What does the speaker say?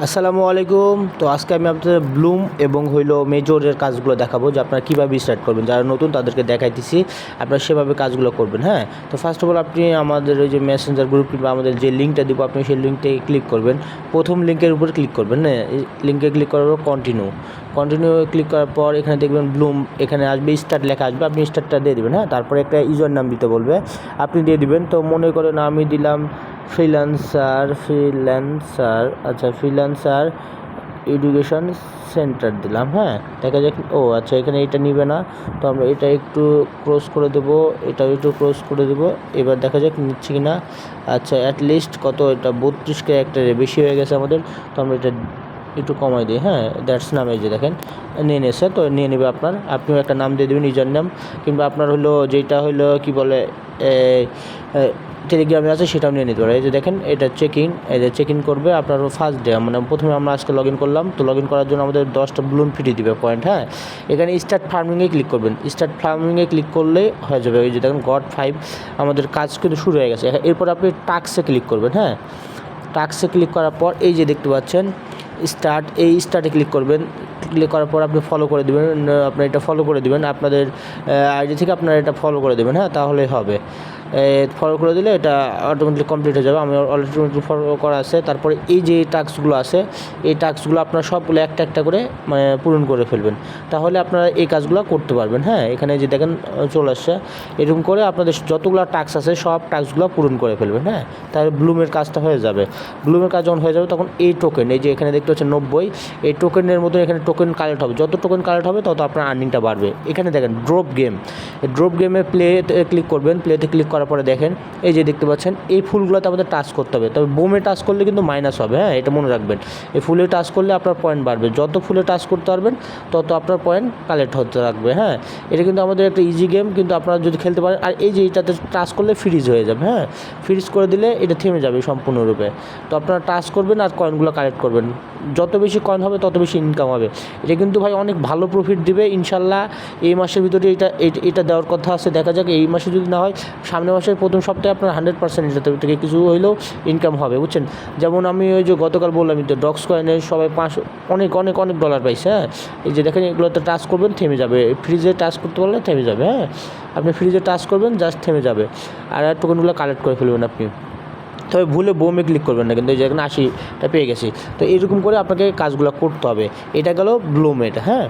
আসসালামু আলাইকুম। তো আজকে আমি আপনাদের ব্লুম এবং মেজরের কাজগুলো দেখাবো যে আপনারা কীভাবে স্টার্ট করবেন। যারা নতুন তাদেরকে দেখাইতেছি, আপনারা সেভাবে কাজগুলো করবেন। হ্যাঁ, তো ফার্স্ট অফ অল আপনি আমাদের ওই যে মেসেঞ্জার গ্রুপ কিংবা আমাদের যে লিঙ্কটা দিব, আপনি সেই লিঙ্কটাই ক্লিক করবেন। প্রথম লিঙ্কের উপর ক্লিক করবেন। হ্যাঁ, লিঙ্কে ক্লিক করার পর কন্টিনিউ ক্লিক করার পর এখানে দেখবেন ব্লুম, এখানে আসবে স্টার্ট লেখা আসবে, আপনি স্টার্টটা দিয়ে দেবেন। হ্যাঁ, তারপরে একটা ইউজার নাম দিতে বলবে, আপনি দিয়ে দিবেন। তো মনে করেন আমি দিলাম ফ্রিল্যান্সার এডুকেশন সেন্টার দিলাম। হ্যাঁ, দেখা যাক। আচ্ছা, এখানে এটা নিবে না, তো আমরা এটা একটু ক্রস করে দেবো, এটাও একটু ক্রস করে দেবো। এবার দেখা যাক নিচ্ছে কি না। আচ্ছা, অ্যাটলিস্ট কত, এটা 32 ক্যারেক্টারের বেশি হয়ে গেছে আমাদের, তো আমরা এটা একটু কমাই দিই। হ্যাঁ, দ্যাটস নামে যে দেখেন নিয়ে নিয়েছে, তো নিয়ে নেবে আপনিও একটা নাম দিয়ে দেবেন, ইউজার নাম, কিংবা আপনার যেটা কি বলে টেলিগ্রামে আছে সেটাও নিয়ে নিতে পারে। এই যে দেখেন এটা চেক ইন করবে আপনার ফার্স্ট ডে, মানে প্রথমে আমরা আজকে লগ ইন করলাম, তো লগ ইন করার জন্য আমাদের 10টা ব্লুম ফ্রি দিবে পয়েন্ট। হ্যাঁ, এখানে স্টার্ট ফার্মিংয়ে ক্লিক করবেন। স্টার্ট ফার্মিংয়ে ক্লিক করলেই হয়ে যাবে। এই যে দেখেন গড 5 আমাদের কাজ কিন্তু শুরু হয়ে গেছে। এরপর আপনি টাস্কে ক্লিক করবেন। হ্যাঁ, টাস্কে ক্লিক করার পর এই যে দেখতে পাচ্ছেন স্টার্টে ক্লিক করবেন। ক্লিক করার পর আপনি ফলো করে দেবেন, আপনার এটা ফলো করে দেবেন, আপনাদের আইডি থেকে আপনারা এটা ফলো করে দেবেন। হ্যাঁ, তাহলেই হবে। ফলো করে দিলে এটা অটোমেটিক কমপ্লিট হয়ে যাবে। আমি অলরেডি ফলো করা আছে। তারপরে এই যে টাস্কগুলো আছে, এই টাস্কগুলো আপনারা সবগুলো একটা একটা করে মানে পূরণ করে ফেলবেন, তাহলে আপনারা এই কাজগুলো করতে পারবেন। হ্যাঁ, এখানে যে দেখেন চলে আসছে, এরকম করে আপনাদের যতগুলো টাস্ক আছে সব টাস্কগুলো পূরণ করে ফেলবেন। হ্যাঁ, তাহলে ব্লুমের কাজটা হয়ে যাবে। ব্লুমের কাজ যখন হয়ে যাবে তখন এই টোকেন, এই যে এখানে দেখতে পাচ্ছেন 90, এই টোকেনের মতো এখানে টোকেন কালেক্ট হবে। যত টোকেন কালেক্ট হবে তত আপনার আর্নিংটা বাড়বে। এখানে দেখেন ড্রপ গেম, এই ড্রপ গেমে প্লেতে ক্লিক করবেন। প্লেতে ক্লিক করার পরে দেখেন এই যে দেখতে পাচ্ছেন এই ফুলগুলোতে আমাদের টাচ করতে হবে, তবে বোমে টাচ করলে কিন্তু মাইনাস হবে। হ্যাঁ, এটা মনে রাখবেন। এই ফুলে টাচ করলে আপনার পয়েন্ট বাড়বে, যত ফুলে টাচ করতে পারবেন তত আপনার পয়েন্ট কালেক্ট হতে থাকবে। হ্যাঁ, এটা কিন্তু আমাদের একটা ইজি গেম, কিন্তু আপনারা যদি খেলতে পারেন। আর এই যে এটাতে টাচ করলে ফ্রিজ হয়ে যাবে। হ্যাঁ, ফ্রিজ করে দিলে এটা থেমে যাবে সম্পূর্ণরূপে। তো আপনারা টাচ করবেন আর কয়েনগুলো কালেক্ট করবেন। যত বেশি কয়েন হবে তত বেশি ইনকাম হবে। এটা কিন্তু ভাই অনেক ভালো প্রফিট দিবে ইনশাল্লাহ। এই মাসের ভিতরে এটা দেওয়ার কথা আছে। দেখা যাক, এই মাসে যদি না হয় সামনের মাসের প্রথম সপ্তাহে আপনার 100% এটা থেকে কিছু হইলেও ইনকাম হবে, বুঝছেন। যেমন আমি ওই যে গতকাল বললাম, তো ডক্স কয়েনে সবাই অনেক অনেক অনেক ডলার পাইছে। হ্যাঁ, এই যে দেখেন এগুলোতে টাচ করবেন, থেমে যাবে। ফ্রিজে টাচ করতে পারলে থেমে যাবে। হ্যাঁ, আপনি ফ্রিজে টাচ করবেন, জাস্ট থেমে যাবে। আর টোকেনগুলো কালেক্ট করে ফেলবেন আপনি। তবে ভুলে বোমে ক্লিক করবেন না, কিন্তু এই যে এখানে 80টা পেয়ে গেছি। তো এরকম করে আপনাকে কাজগুলো করতে হবে। এটা গেল ব্লুমেট। হ্যাঁ।